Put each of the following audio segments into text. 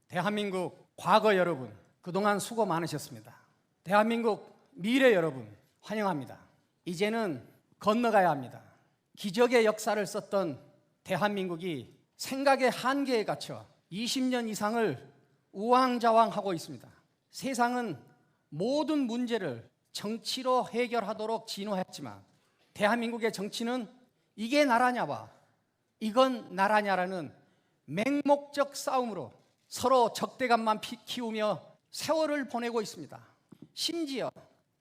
대한민국 과거 여러분, 그동안 수고 많으셨습니다. 대한민국 미래 여러분, 환영합니다. 이제는 건너가야 합니다. 기적의 역사를 썼던 대한민국이 생각의 한계에 갇혀 20년 이상을 우왕좌왕하고 있습니다. 세상은 모든 문제를 정치로 해결하도록 진화했지만 대한민국의 정치는 이게 나라냐와 이건 나라냐라는 맹목적 싸움으로 서로 적대감만 키우며 세월을 보내고 있습니다. 심지어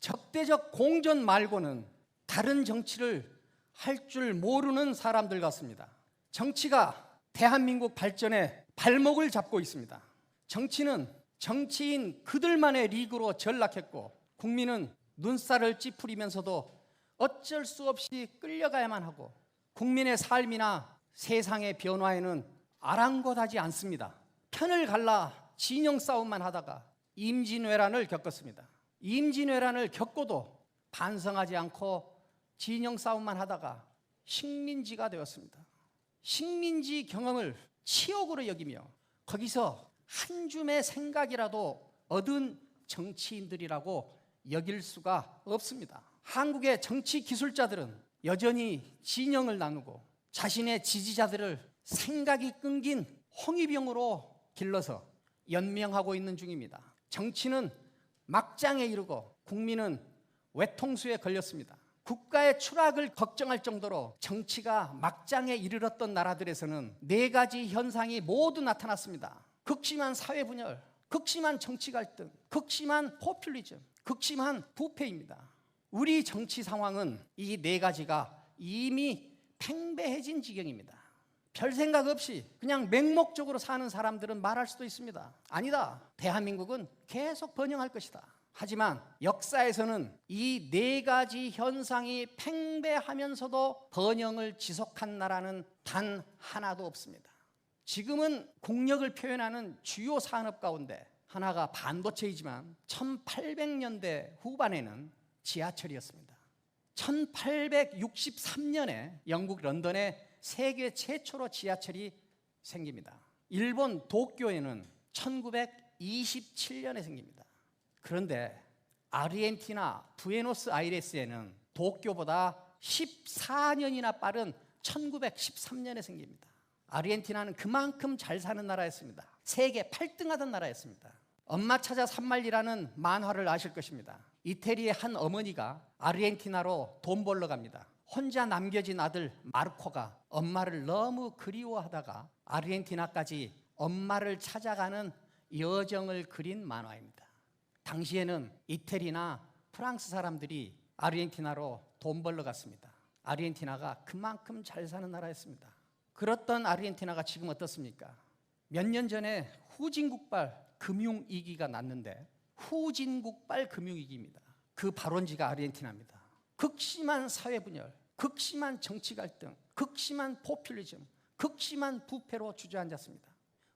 적대적 공전 말고는 다른 정치를 할 줄 모르는 사람들 같습니다. 정치가 대한민국 발전에 발목을 잡고 있습니다. 정치는 정치인 그들만의 리그로 전락했고 국민은 눈살을 찌푸리면서도 어쩔 수 없이 끌려가야만 하고 국민의 삶이나 세상의 변화에는 아랑곳하지 않습니다. 편을 갈라 진영 싸움만 하다가 임진왜란을 겪었습니다. 임진왜란을 겪고도 반성하지 않고 진영 싸움만 하다가 식민지가 되었습니다. 식민지 경험을 치욕으로 여기며 거기서 한 줌의 생각이라도 얻은 정치인들이라고 여길 수가 없습니다. 한국의 정치 기술자들은 여전히 진영을 나누고 자신의 지지자들을 생각이 끊긴 홍위병으로 길러서 연명하고 있는 중입니다. 정치는 막장에 이르고 국민은 외통수에 걸렸습니다. 국가의 추락을 걱정할 정도로 정치가 막장에 이르렀던 나라들에서는 네 가지 현상이 모두 나타났습니다. 극심한 사회 분열, 극심한 정치 갈등, 극심한 포퓰리즘, 극심한 부패입니다. 우리 정치 상황은 이 네 가지가 이미 팽배해진 지경입니다. 별 생각 없이 그냥 맹목적으로 사는 사람들은 말할 수도 있습니다. 아니다. 대한민국은 계속 번영할 것이다. 하지만 역사에서는 이 네 가지 현상이 팽배하면서도 번영을 지속한 나라는 단 하나도 없습니다. 지금은 국력을 표현하는 주요 산업 가운데 하나가 반도체이지만 1800년대 후반에는 지하철이었습니다. 1863년에 영국 런던에 세계 최초로 지하철이 생깁니다. 일본 도쿄에는 1927년에 생깁니다. 그런데 아르헨티나 부에노스아이레스에는 도쿄보다 14년이나 빠른 1913년에 생깁니다. 아르헨티나는 그만큼 잘 사는 나라였습니다. 세계 8등하던 나라였습니다. 엄마 찾아 산말리라는 만화를 아실 것입니다. 이태리의 한 어머니가 아르헨티나로 돈 벌러 갑니다. 혼자 남겨진 아들 마르코가 엄마를 너무 그리워하다가 아르헨티나까지 엄마를 찾아가는 여정을 그린 만화입니다. 당시에는 이태리나 프랑스 사람들이 아르헨티나로 돈 벌러 갔습니다. 아르헨티나가 그만큼 잘 사는 나라였습니다. 그렇던 아르헨티나가 지금 어떻습니까? 몇 년 전에 후진국발 금융위기가 났는데 후진국발 금융위기입니다. 그 발원지가 아르헨티나입니다. 극심한 사회분열, 극심한 정치 갈등, 극심한 포퓰리즘, 극심한 부패로 주저앉았습니다.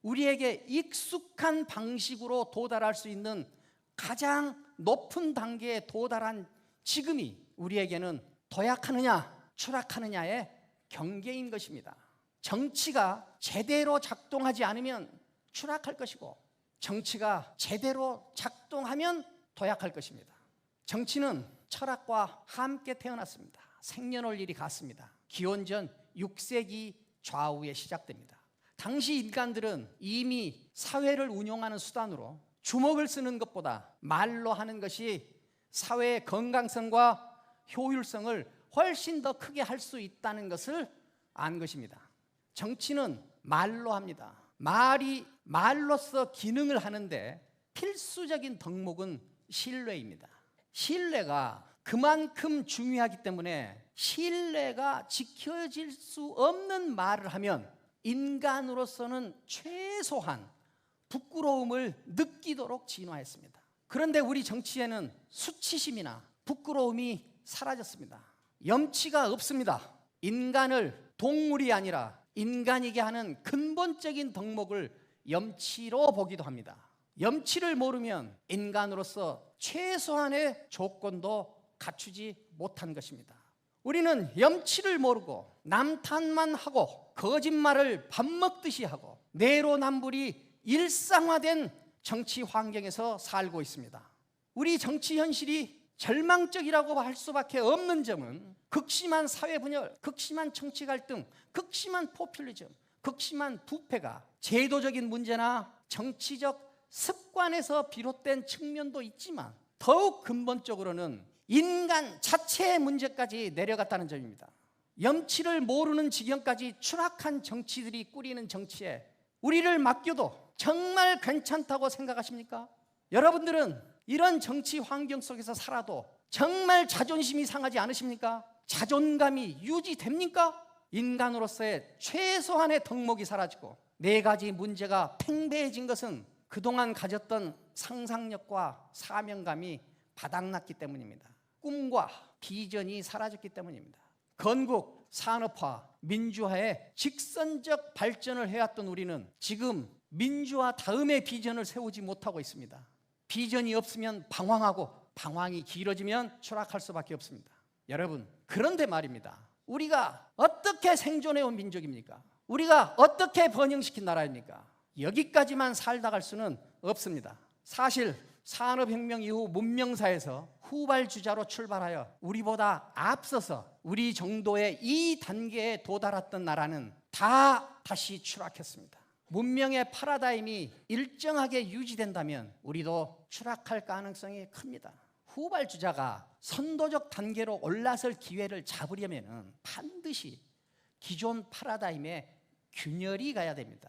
우리에게 익숙한 방식으로 도달할 수 있는 가장 높은 단계에 도달한 지금이 우리에게는 도약하느냐 추락하느냐의 경계인 것입니다. 정치가 제대로 작동하지 않으면 추락할 것이고 정치가 제대로 작동하면 도약할 것입니다. 정치는 철학과 함께 태어났습니다. 생년월일이 같습니다. 기원전 6세기 좌우에 시작됩니다. 당시 인간들은 이미 사회를 운영하는 수단으로 주먹을 쓰는 것보다 말로 하는 것이 사회의 건강성과 효율성을 훨씬 더 크게 할 수 있다는 것을 안 것입니다. 정치는 말로 합니다. 말이 말로써 기능을 하는데 필수적인 덕목은 신뢰입니다. 신뢰가 그만큼 중요하기 때문에 신뢰가 지켜질 수 없는 말을 하면 인간으로서는 최소한 부끄러움을 느끼도록 진화했습니다. 그런데 우리 정치에는 수치심이나 부끄러움이 사라졌습니다. 염치가 없습니다. 인간을 동물이 아니라 인간이게 하는 근본적인 덕목을 염치로 보기도 합니다. 염치를 모르면 인간으로서 최소한의 조건도 갖추지 못한 것입니다. 우리는 염치를 모르고 남탓만 하고 거짓말을 밥 먹듯이 하고 내로남불이 일상화된 정치 환경에서 살고 있습니다. 우리 정치 현실이 절망적이라고 할 수밖에 없는 점은 극심한 사회 분열, 극심한 정치 갈등, 극심한 포퓰리즘, 극심한 부패가 제도적인 문제나 정치적 습관에서 비롯된 측면도 있지만 더욱 근본적으로는 인간 자체의 문제까지 내려갔다는 점입니다. 염치를 모르는 지경까지 추락한 정치들이 꾸리는 정치에 우리를 맡겨도 정말 괜찮다고 생각하십니까? 여러분들은 이런 정치 환경 속에서 살아도 정말 자존심이 상하지 않으십니까? 자존감이 유지됩니까? 인간으로서의 최소한의 덕목이 사라지고 네 가지 문제가 팽배해진 것은 그동안 가졌던 상상력과 사명감이 바닥났기 때문입니다. 꿈과 비전이 사라졌기 때문입니다. 건국, 산업화, 민주화에 직선적 발전을 해왔던 우리는 지금 민주화 다음의 비전을 세우지 못하고 있습니다. 비전이 없으면 방황하고 방황이 길어지면 추락할 수밖에 없습니다. 여러분, 그런데 말입니다. 우리가 어떻게 생존해온 민족입니까? 우리가 어떻게 번영시킨 나라입니까? 여기까지만 살다 갈 수는 없습니다. 사실 산업혁명 이후 문명사에서 후발주자로 출발하여 우리보다 앞서서 우리 정도의 이 단계에 도달했던 나라는 다 다시 추락했습니다. 문명의 파라다임이 일정하게 유지된다면 우리도 추락할 가능성이 큽니다. 후발주자가 선도적 단계로 올라설 기회를 잡으려면 반드시 기존 파라다임에 균열이 가야 됩니다.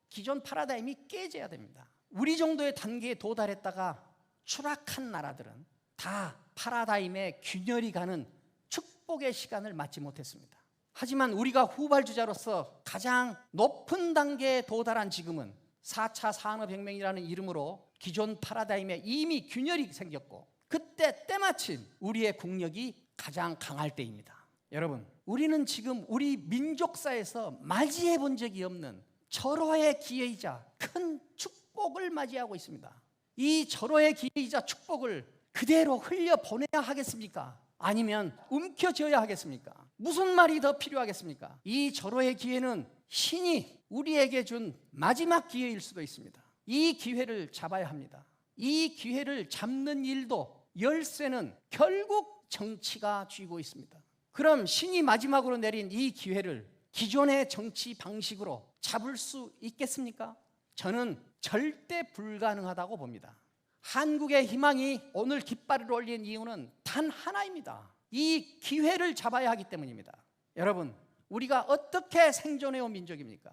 기존 파라다임이 깨져야 됩니다. 우리 정도의 단계에 도달했다가 추락한 나라들은 다 파라다임의 균열이 가는 축복의 시간을 맞지 못했습니다. 하지만 우리가 후발주자로서 가장 높은 단계에 도달한 지금은 4차 산업혁명이라는 이름으로 기존 파라다임에 이미 균열이 생겼고 그때 때마침 우리의 국력이 가장 강할 때입니다. 여러분, 우리는 지금 우리 민족사에서 맞이해 본 적이 없는 절호의 기회이자 큰 축복을 맞이하고 있습니다. 이 절호의 기회이자 축복을 그대로 흘려보내야 하겠습니까? 아니면 움켜쥐어야 하겠습니까? 무슨 말이 더 필요하겠습니까? 이 절호의 기회는 신이 우리에게 준 마지막 기회일 수도 있습니다. 이 기회를 잡아야 합니다. 이 기회를 잡는 일도 열쇠는 결국 정치가 쥐고 있습니다. 그럼 신이 마지막으로 내린 이 기회를 기존의 정치 방식으로 잡을 수 있겠습니까? 저는 절대 불가능하다고 봅니다. 한국의 희망이 오늘 깃발을 올린 이유는 단 하나입니다. 이 기회를 잡아야 하기 때문입니다. 여러분, 우리가 어떻게 생존해온 민족입니까?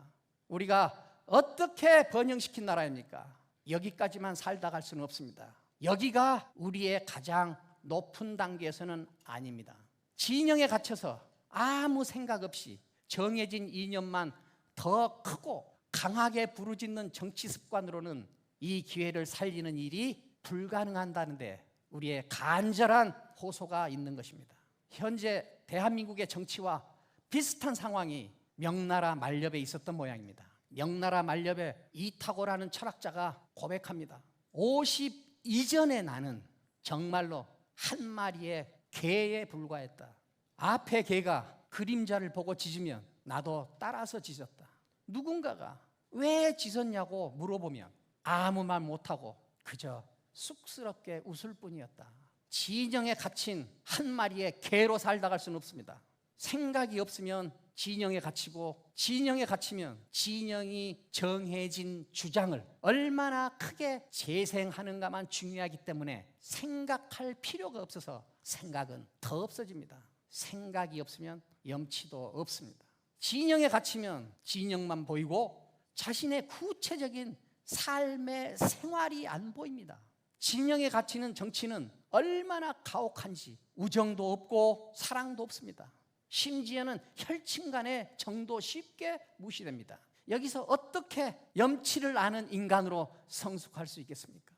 우리가 어떻게 번영시킨 나라입니까? 여기까지만 살다 갈 수는 없습니다. 여기가 우리의 가장 높은 단계에서는 아닙니다. 진영에 갇혀서 아무 생각 없이 정해진 이념만 더 크고 강하게 부르짖는 정치 습관으로는 이 기회를 살리는 일이 불가능한다는데 우리의 간절한 호소가 있는 것입니다. 현재 대한민국의 정치와 비슷한 상황이 명나라 만렵에 있었던 모양입니다. 명나라 만렵에 이타고라는 철학자가 고백합니다. 50 이전의 나는 정말로 한 마리의 개에 불과했다. 앞에 개가 그림자를 보고 짖으면 나도 따라서 짖었다. 누군가가 왜 짖었냐고 물어보면 아무 말 못하고 그저 쑥스럽게 웃을 뿐이었다. 진영에 갇힌 한 마리의 개로 살다 갈 수는 없습니다. 생각이 없으면 진영에 갇히고 진영에 갇히면 진영이 정해진 주장을 얼마나 크게 재생하는가만 중요하기 때문에 생각할 필요가 없어서 생각은 더 없어집니다. 생각이 없으면 염치도 없습니다. 진영에 갇히면 진영만 보이고 자신의 구체적인 삶의 생활이 안 보입니다. 진영에 갇히는 정치는 얼마나 가혹한지 우정도 없고 사랑도 없습니다. 심지어는 혈친 간의 정도 쉽게 무시됩니다. 여기서 어떻게 염치를 아는 인간으로 성숙할 수 있겠습니까?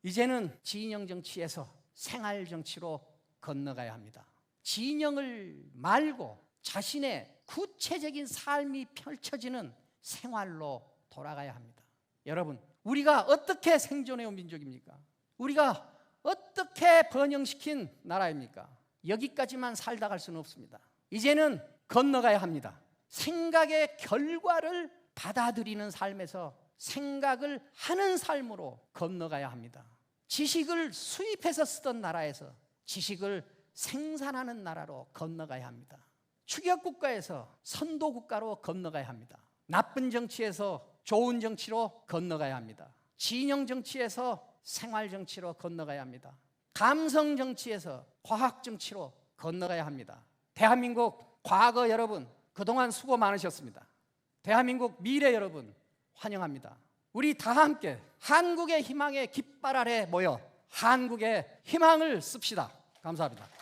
이제는 진영 정치에서 생활 정치로 건너가야 합니다. 진영을 말고 자신의 구체적인 삶이 펼쳐지는 생활로 돌아가야 합니다. 여러분, 우리가 어떻게 생존해온 민족입니까? 우리가 어떻게 번영시킨 나라입니까? 여기까지만 살다 갈 수는 없습니다. 이제는 건너가야 합니다. 생각의 결과를 받아들이는 삶에서 생각을 하는 삶으로 건너가야 합니다. 지식을 수입해서 쓰던 나라에서 지식을 생산하는 나라로 건너가야 합니다. 추격국가에서 선도국가로 건너가야 합니다. 나쁜 정치에서 좋은 정치로 건너가야 합니다. 진영 정치에서 생활 정치로 건너가야 합니다. 감성 정치에서 과학 정치로 건너가야 합니다. 대한민국 과거 여러분, 그동안 수고 많으셨습니다. 대한민국 미래 여러분, 환영합니다. 우리 다 함께 한국의 희망의 깃발 아래 모여 한국의 희망을 씁시다. 감사합니다.